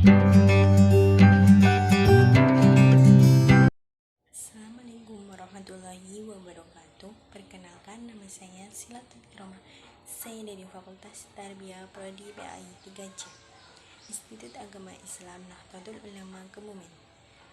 Assalamualaikum warahmatullahi wabarakatuh. Perkenalkan, nama saya Silatul Kiroma. Saya dari Fakultas Tarbiyah Prodi PAI 3C, Institut Agama Islam Nahdlatul Ulama Kebumen.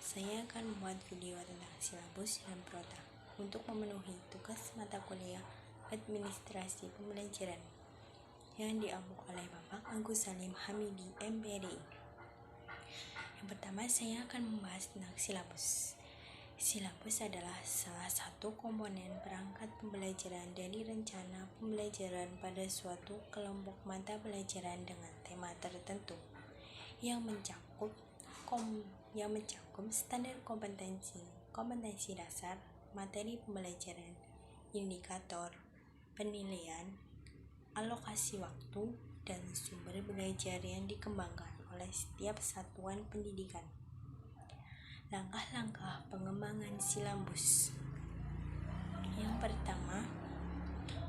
Saya akan membuat video tentang silabus dan prota untuk memenuhi tugas mata kuliah Administrasi Pembelajaran yang diampu oleh Bapak Agus Salim Hamidi, MPDI. Yang pertama, saya akan membahas tentang silabus. Silabus adalah salah satu komponen perangkat pembelajaran dari rencana pembelajaran pada suatu kelompok mata pelajaran dengan tema tertentu yang mencakup standar kompetensi dasar, materi pembelajaran, indikator, penilaian, alokasi waktu, dan sumber belajar yang dikembangkan oleh setiap satuan pendidikan. Langkah-langkah pengembangan silabus. Yang pertama,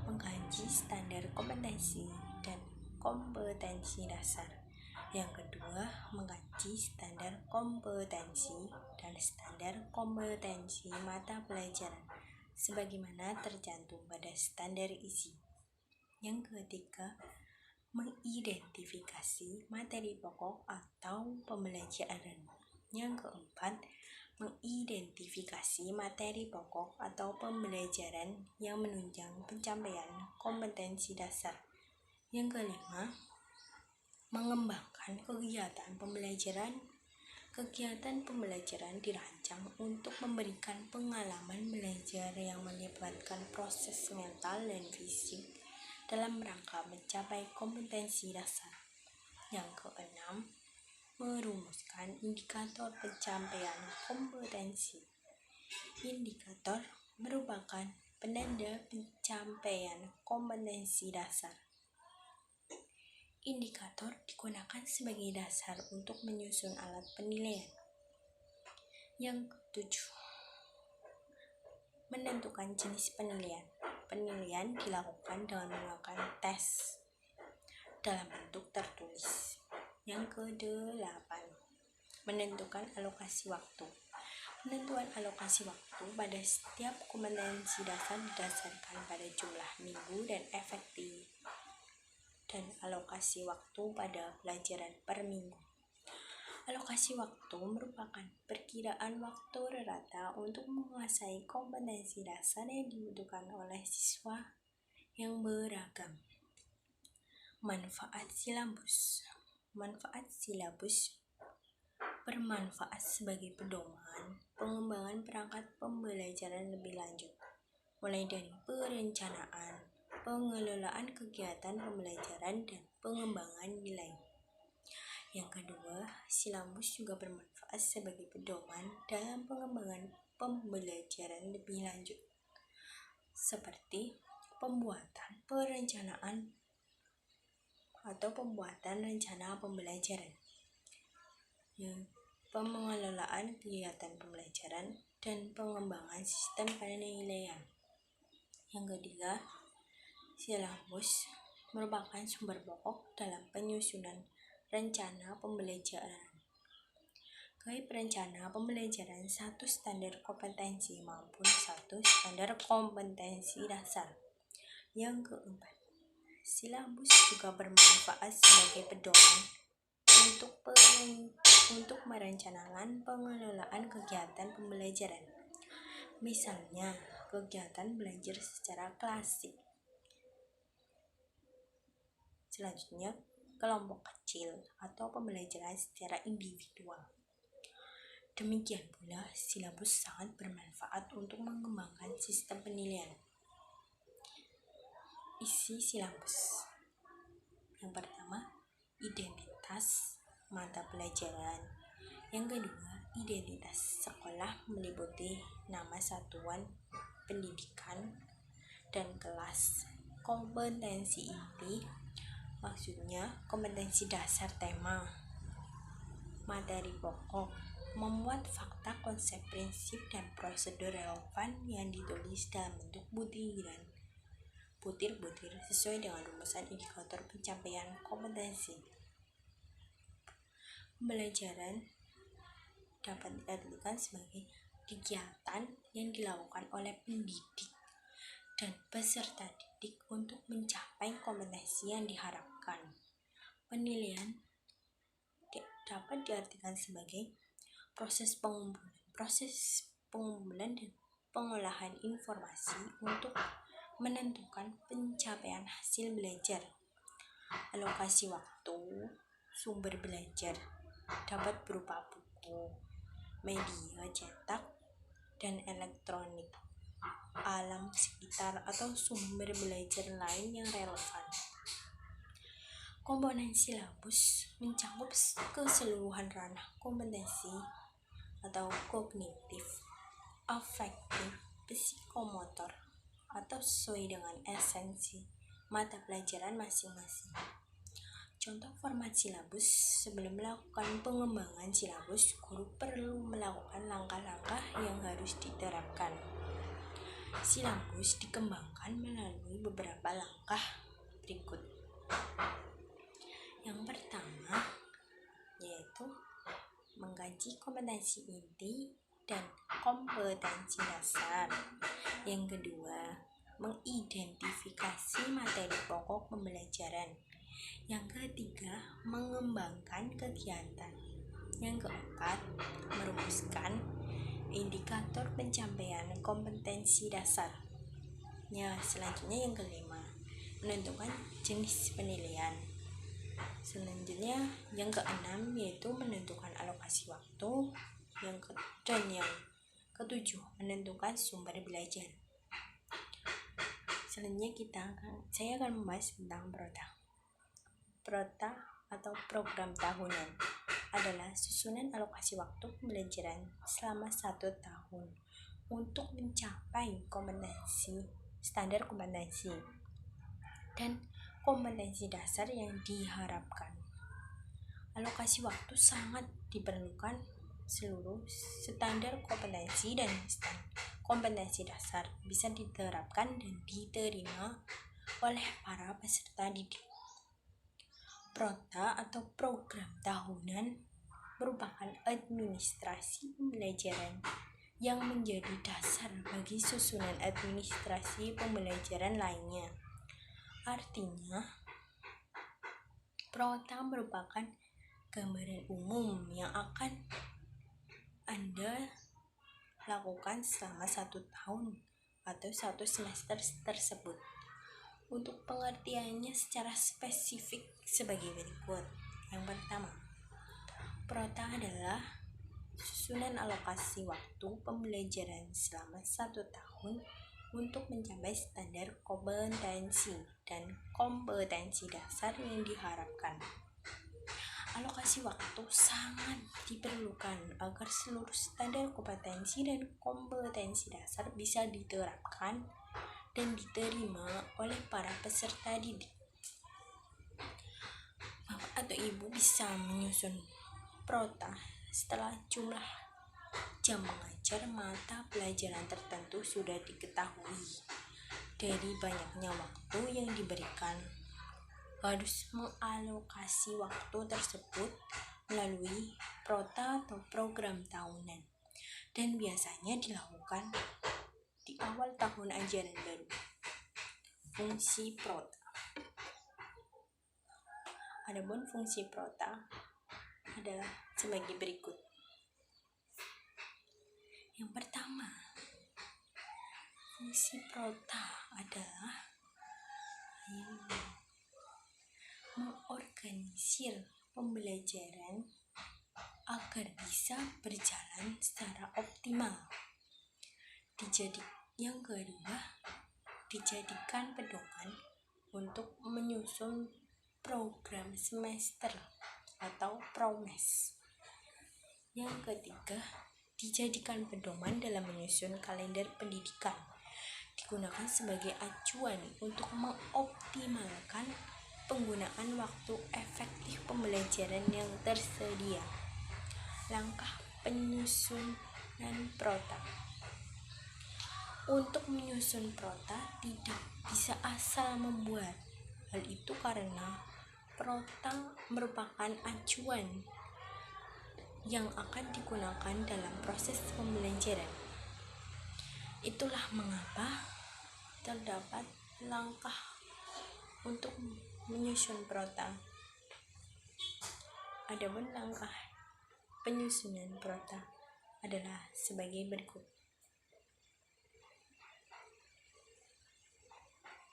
mengkaji standar kompetensi dan kompetensi dasar. Yang kedua, mengkaji standar kompetensi dan standar kompetensi mata pelajaran sebagaimana tercantum pada standar isi. Yang ketiga, mengidentifikasi materi pokok atau pembelajaran. Yang keempat, mengidentifikasi materi pokok atau pembelajaran yang menunjang pencapaian kompetensi dasar. Yang kelima, mengembangkan kegiatan pembelajaran. Kegiatan pembelajaran dirancang untuk memberikan pengalaman belajar yang melibatkan proses mental dan fisik dalam rangka mencapai kompetensi dasar. Yang keenam, merumuskan indikator pencapaian kompetensi. Indikator merupakan penanda pencapaian kompetensi dasar. Indikator digunakan sebagai dasar untuk menyusun alat penilaian. Yang ketujuh, menentukan jenis penilaian. Penilaian dilakukan dengan menggunakan tes dalam bentuk tertulis. Yang kedelapan, menentukan alokasi waktu. Penentuan alokasi waktu pada setiap kompetensi dasar didasarkan pada jumlah minggu dan efektif dan alokasi waktu pada pelajaran per minggu. Alokasi waktu merupakan perkiraan waktu rata untuk menguasai kompetensi dasar yang dibutuhkan oleh siswa yang beragam. Manfaat silabus. Manfaat silabus bermanfaat sebagai pedoman pengembangan perangkat pembelajaran lebih lanjut, mulai dari perencanaan, pengelolaan kegiatan pembelajaran, dan pengembangan nilai. Yang kedua, silabus juga bermanfaat sebagai pedoman dalam pengembangan pembelajaran lebih lanjut, seperti pembuatan perencanaan atau pembuatan rencana pembelajaran, pengelolaan kegiatan pembelajaran, dan pengembangan sistem penilaian. Yang ketiga, silabus merupakan sumber pokok dalam penyusunan rencana pembelajaran. Kait rencana pembelajaran satu standar kompetensi maupun satu standar kompetensi dasar. Yang keempat, silabus juga bermanfaat sebagai pedoman untuk merencanakan pengelolaan kegiatan pembelajaran. Misalnya, kegiatan belajar secara klasik. Selanjutnya, kelompok kecil atau pembelajaran secara individual. Demikian pula, silabus sangat bermanfaat untuk mengembangkan sistem penilaian. Isi silabus. Yang pertama, identitas mata pelajaran. Yang kedua, identitas sekolah meliputi nama satuan pendidikan dan kelas. Kompetensi inti, maksudnya kompetensi dasar tema. Materi pokok, memuat fakta, konsep, prinsip, dan prosedur relevan yang ditulis dalam bentuk butir-butir sesuai dengan rumusan indikator pencapaian kompetensi. Pembelajaran dapat diartikan sebagai kegiatan yang dilakukan oleh pendidik dan peserta didik untuk mencapai kompetensi yang diharapkan. Penilaian dapat diartikan sebagai proses pengumpulan dan pengolahan informasi untuk menentukan pencapaian hasil belajar. Alokasi waktu, sumber belajar dapat berupa buku, media cetak, dan elektronik, alam sekitar, atau sumber belajar lain yang relevan. Komponen silabus mencakup keseluruhan ranah kompetensi atau kognitif, afektif, psikomotor, atau sesuai dengan esensi mata pelajaran masing-masing. Contoh format silabus: sebelum melakukan pengembangan silabus, guru perlu melakukan langkah-langkah yang harus diterapkan. Silabus dikembangkan melalui beberapa langkah berikut. Yang pertama yaitu mengkaji kompetensi inti dan kompetensi dasar. Yang kedua, mengidentifikasi materi pokok pembelajaran. Yang ketiga, mengembangkan kegiatan. Yang keempat, merumuskan indikator pencapaian kompetensi dasar. Selanjutnya yang kelima, menentukan jenis penilaian. Selanjutnya yang keenam yaitu menentukan alokasi waktu. Yang ketujuh, menentukan sumber belajar. Selanjutnya saya akan membahas tentang Prota atau program tahunan adalah susunan alokasi waktu pembelajaran selama 1 tahun untuk mencapai standar kompetensi dan kompetensi dasar yang diharapkan. Alokasi waktu sangat diperlukan seluruh standar kompetensi dan kompetensi dasar bisa diterapkan dan diterima oleh para peserta didik. Prota atau program tahunan merupakan administrasi pembelajaran yang menjadi dasar bagi susunan administrasi pembelajaran lainnya. Artinya, Prota merupakan gambaran umum yang akan Anda lakukan selama 1 tahun atau 1 semester tersebut. Untuk pengertiannya secara spesifik sebagai berikut. Yang pertama, Prota adalah susunan alokasi waktu pembelajaran selama 1 tahun untuk mencapai standar kompetensi dan kompetensi dasar yang diharapkan. Alokasi waktu sangat diperlukan agar seluruh standar kompetensi dan kompetensi dasar bisa diterapkan dan diterima oleh para peserta didik. Bapak atau Ibu bisa menyusun Prota setelah jumlah jam mengajar mata pelajaran tertentu sudah diketahui. Dari banyaknya waktu yang diberikan, harus mengalokasi waktu tersebut melalui Prota atau program tahunan, dan biasanya dilakukan di awal tahun ajaran baru. Fungsi Prota. Adapun fungsi Prota adalah sebagai berikut. Yang pertama, fungsi Prota adalah mengorganisir pembelajaran agar bisa berjalan secara optimal. Yang kedua, dijadikan pedoman untuk menyusun program semester atau promes. Yang ketiga, dijadikan pedoman dalam menyusun kalender pendidikan, digunakan sebagai acuan untuk mengoptimalkan penggunaan waktu efektif pembelajaran yang tersedia. Langkah penyusunan Prota. Untuk menyusun Prota tidak bisa asal membuat. Hal itu karena Prota merupakan acuan yang akan digunakan dalam proses pembelajaran. Itulah mengapa terdapat langkah untuk menyusun prota. Adapun langkah penyusunan prota adalah sebagai berikut.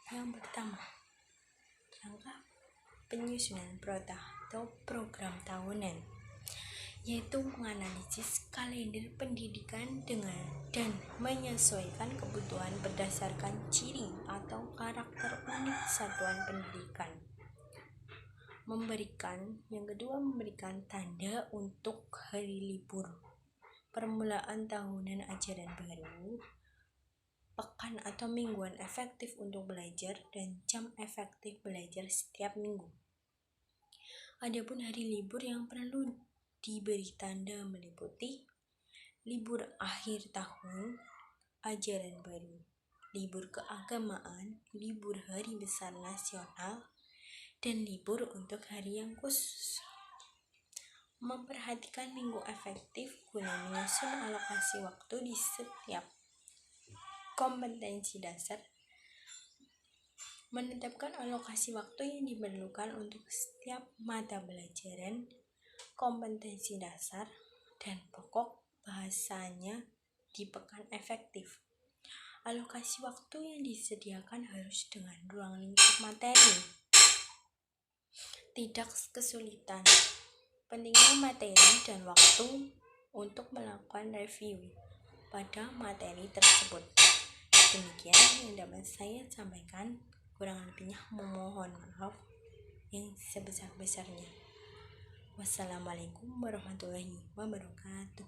Yang pertama, langkah penyusunan prota atau program tahunan, yaitu menganalisis kalender pendidikan dan menyesuaikan kebutuhan berdasarkan ciri atau karakter unik satuan pendidikan. Yang kedua, memberikan tanda untuk hari libur, permulaan tahunan ajaran baru, pekan atau mingguan efektif untuk belajar, dan jam efektif belajar setiap minggu. Adapun hari libur yang perlu diberi tanda meliputi libur akhir tahun, ajaran baru, libur keagamaan, libur hari besar nasional, dan libur untuk hari yang khusus. Memperhatikan minggu efektif guna menyusun alokasi waktu di setiap kompetensi dasar, menetapkan alokasi waktu yang diperlukan untuk setiap mata pelajaran, kompetensi dasar, dan pokok bahasanya di pekan efektif. Alokasi waktu yang disediakan harus dengan ruang lingkup materi, tidak kesulitan. Pentingnya materi dan waktu untuk melakukan review pada materi tersebut. Demikian yang dapat saya sampaikan, kurang lebihnya memohon maaf yang sebesar-besarnya. Wassalamualaikum warahmatullahi wabarakatuh.